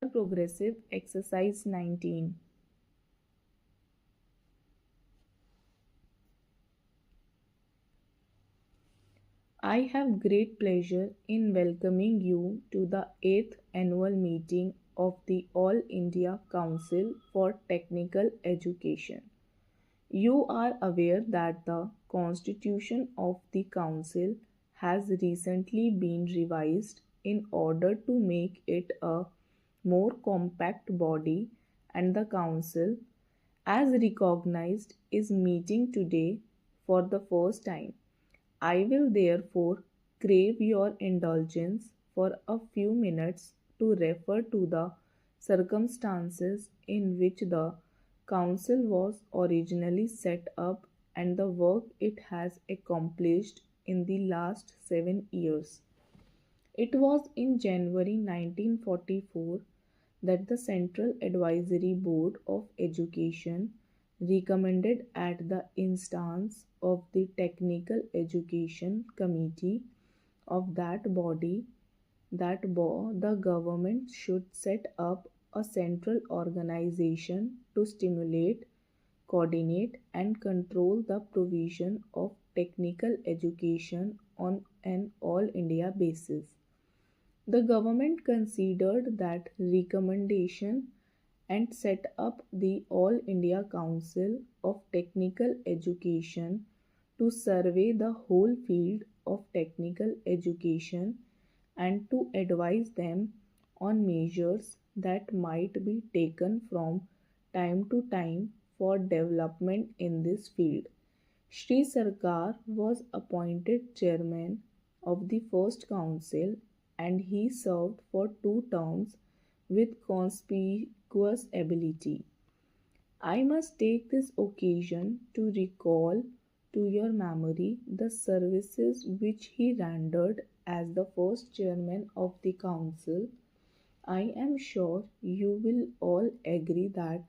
Progressive Exercise 19. I have great pleasure in welcoming you to the 8th annual meeting of the All India Council for Technical Education. You are aware that the constitution of the council has recently been revised in order to make it a more compact body, and the council, as recognized, is meeting today for the first time. I will therefore crave your indulgence for a few minutes to refer to the circumstances in which the Council was originally set up and the work it has accomplished in the last 7 years. It was in January 1944 that the Central Advisory Board of Education recommended, at the instance of the Technical Education Committee of that body, that the government should set up a central organization to stimulate, coordinate, and control the provision of technical education on an all India basis. The government considered that recommendation and set up the All India Council of Technical Education to survey the whole field of technical education and to advise them on measures that might be taken from time to time for development in this field. Shri Sarkar was appointed chairman of the first council, and he served for 2 terms with conspicuous ability. I must take this occasion to recall to your memory the services which he rendered as the first chairman of the council. I am sure you will all agree that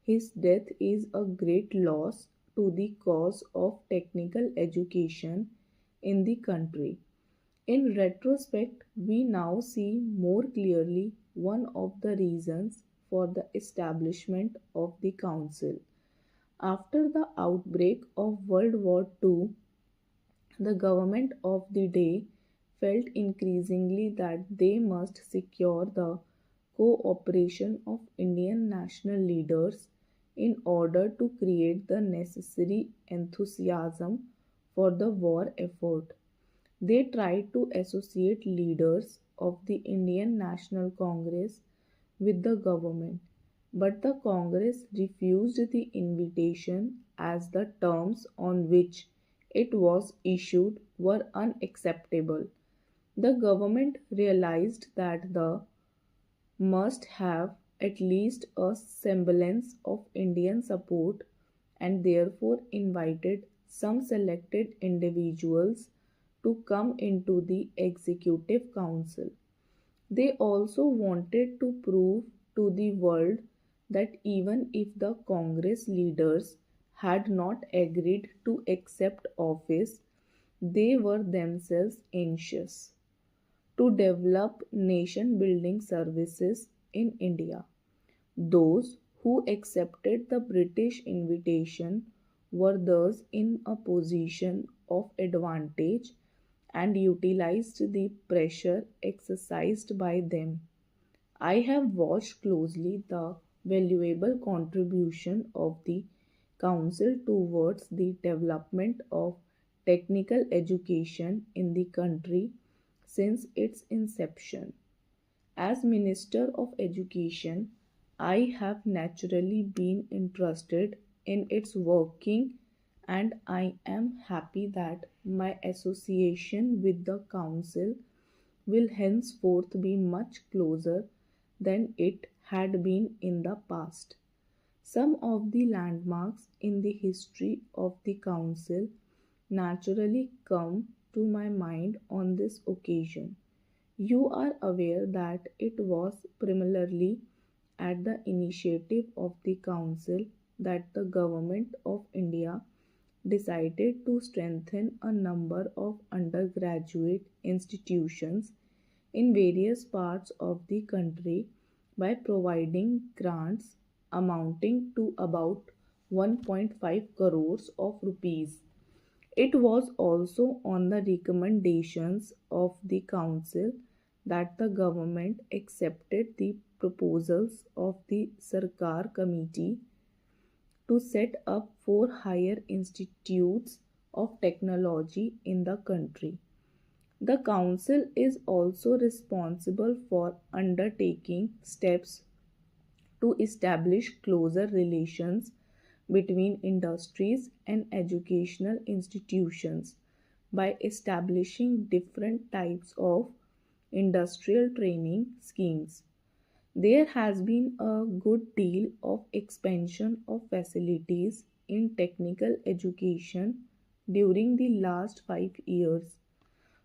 his death is a great loss to the cause of technical education in the country. In retrospect, we now see more clearly one of the reasons for the establishment of the Council. After the outbreak of World War II, the government of the day felt increasingly that they must secure the cooperation of Indian national leaders in order to create the necessary enthusiasm for the war effort. They tried to associate leaders of the Indian National Congress with the government, but the Congress refused the invitation as the terms on which it was issued were unacceptable. The government realized that the must have at least a semblance of Indian support and therefore invited some selected individuals to come into the executive council. They also wanted to prove to the world that even if the Congress leaders had not agreed to accept office, they were themselves anxious to develop nation building services in India. Those who accepted the British invitation were thus in a position of advantage and utilized the pressure exercised by them. I have watched closely the valuable contribution of the Council towards the development of technical education in the country since its inception. As Minister of Education, I have naturally been interested in its working, and I am happy that my association with the Council will henceforth be much closer than it had been in the past. Some of the landmarks in the history of the Council naturally come to my mind on this occasion. You are aware that it was primarily at the initiative of the Council that the Government of India decided to strengthen a number of undergraduate institutions in various parts of the country by providing grants amounting to about 1.5 crores of rupees. It was also on the recommendations of the council that the government accepted the proposals of the Sarkar committee to set up four higher institutes of technology in the country. The council is also responsible for undertaking steps to establish closer relations between industries and educational institutions by establishing different types of industrial training schemes. There has been a good deal of expansion of facilities in technical education during the last 5 years.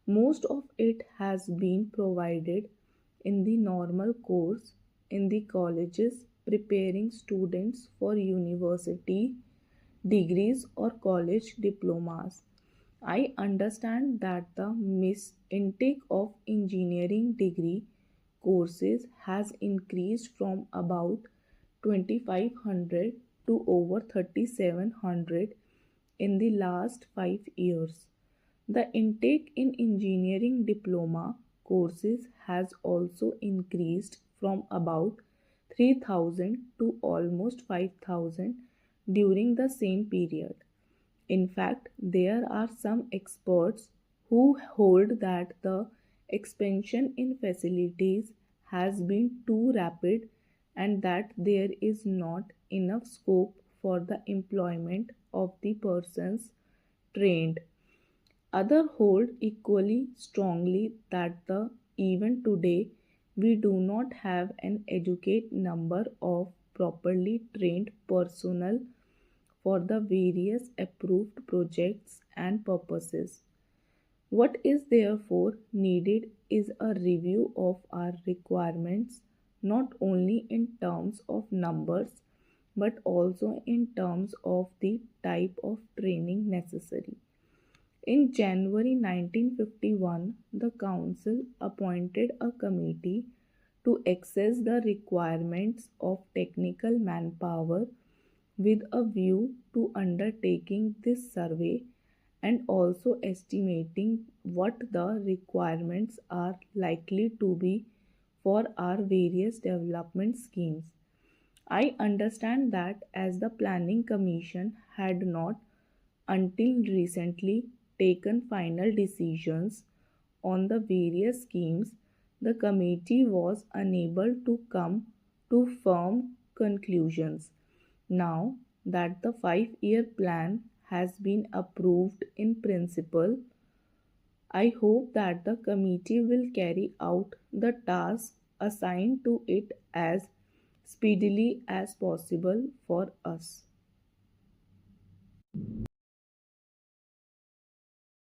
Most of it has been provided in the normal course in the colleges, preparing students for university degrees or college diplomas. I understand that the miss intake of engineering degree courses has increased from about 2500 to over 3700 in the last 5 years. The intake in engineering diploma courses has also increased from about 3000 to almost 5000 during the same period. In fact, there are some experts who hold that the expansion in facilities has been too rapid and that there is not enough scope for the employment of the persons trained. Others hold equally strongly that even today we do not have an adequate number of properly trained personnel for the various approved projects and purposes. What is therefore needed is a review of our requirements not only in terms of numbers but also in terms of the type of training necessary. In January 1951, the Council appointed a committee to assess the requirements of technical manpower with a view to undertaking this survey and also estimating what the requirements are likely to be for our various development schemes. I understand that as the Planning Commission had not until recently taken final decisions on the various schemes, the committee was unable to come to firm conclusions. Now that the 5 year plan has been approved in principle, I hope that the committee will carry out the task assigned to it as speedily as possible for us.